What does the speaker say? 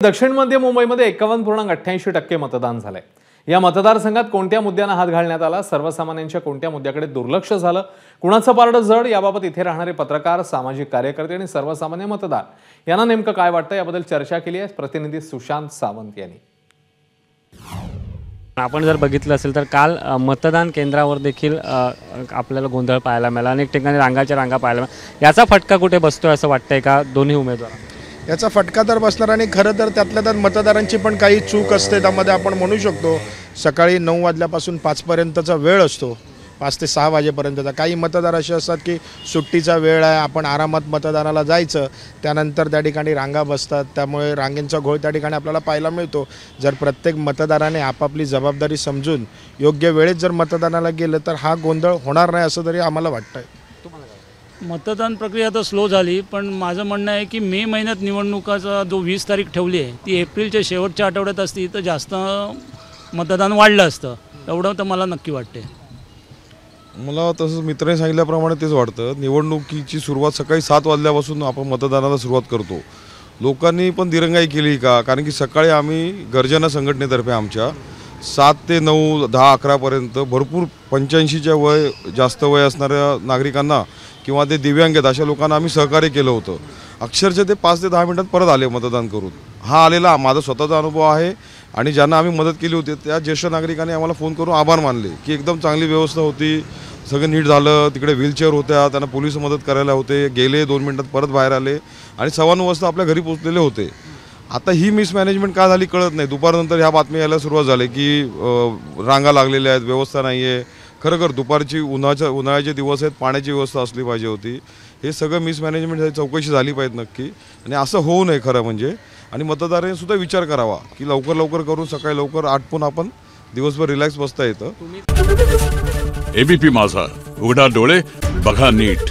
दक्षिण मध्य मुंबईमध्ये 51.88% मतदान झालंय। या मतदारसंघात कोणत्या मुद्द्यांना हात घालण्यात आला, सर्वसामान्यांच्या कोणत्या मुद्द्याकडे दुर्लक्ष झालं, कुणाचं पारडं जड, याबाबत इथे राहणारे पत्रकार, सामाजिक कार्यकर्ते आणि सर्वसामान्य मतदार यांना नेमकं काय वाटतं याबद्दल चर्चा केली आहे प्रतिनिधी सुशांत सावंत यांनी। आपण जर बघितलं असेल तर काल मतदान केंद्रावर देखील आपल्याला गोंधळ पाहायला मिळाला, अनेक ठिकाणी रांगाच्या रांगा पाहायला मिळाल्या। याचा फटका कुठे बसतोय असं वाटतंय का दोन्ही उमेदवार? याचा फटका तर बसणार आणि खरं तर त्यातल्या त्यात मतदारांची पण काही चूक असते। त्यामध्ये आपण म्हणू शकतो सकाळी 9 वाजल्यापासून 5 पर्यंतचा वेळ असतो, 5 ते 6 वाजेपर्यंतचा। काही मतदार असे असतात की सुट्टीचा वेळ आहे, आपण आरामात मतदानाला जायचं, त्यानंतर त्या ठिकाणी रांगा बसतात, त्यामुळे रांगेंचा घोळ त्या ठिकाणी आपल्याला पाहायला मिळतो। जर प्रत्येक मतदाराने आपापली जबाबदारी समजून योग्य वेळेत जर मतदानाला गेलं तर हा गोंधळ होणार नाही असं तरी आम्हाला वाटतंय। मतदान प्रक्रिया तर स्लो झाली, पण माझं म्हणणं आहे की मे महिन्यात निवडणुकाचा जो 20 तारीख ठेवली आहे ती एप्रिलच्या शेवटच्या आठवड्यात असती तर जास्त मतदान वाढलं असतं, एवढं तर मला नक्की वाटते। मला तसंच मित्रांनी सांगितल्याप्रमाणे तेच वाटतं। निवडणुकीची सुरुवात सकाळी 7 वाजल्यापासून आपण मतदानाला सुरुवात करतो। लोकांनी पण दिरंगाई केली का? कारण की सकाळी आम्ही गर्जना संघटनेतर्फे आमच्या 7 ते 9, 10, 11पर्यंत भरपूर 85च्या जास्त वय असणाऱ्या नागरिकांना किंवा ते दिव्यांग आहेत अशा लोकांना आम्ही सहकार्य केलं होतं। अक्षरशः ते 5 ते 10 मिनिटात परत आले मतदान करून। हा आलेला माझा स्वतःचा अनुभव आहे आणि ज्यांना आम्ही मदत केली होती त्या ज्येष्ठ नागरिकांनी आम्हाला फोन करून आभार मानले की एकदम चांगली व्यवस्था होती, सगळं नीट झालं। तिकडे व्हीलचेअर होत्या, त्यांना पोलीस मदत करायला होते, गेले 2 मिनिटात परत बाहेर आले आणि 9:15 वाजता आपल्या घरी पोहोचलेले होते। आता ही मिसमॅनेजमेंट का झाली कळत नाही। दुपारनंतर ह्या बातम्या यायला सुरुवात झाली की रांगा लागलेल्या आहेत, व्यवस्था नाही आहे। खरं दुपारची उन्हाळ्याचे दिवस आहेत, पाण्याची व्यवस्था असली पाहिजे होती। हे सगळं मिसमॅनेजमेंट चौकशी झाली पाहिजे नक्की आणि असं होऊ नये खरं म्हणजे। आणि मतदारांनी सुद्धा विचार करावा की लवकर करून सकाळी लवकर आटपून आपण दिवसभर रिलॅक्स बसता येतं। एबीपी माझा, उघडा डोळे बघा नीट।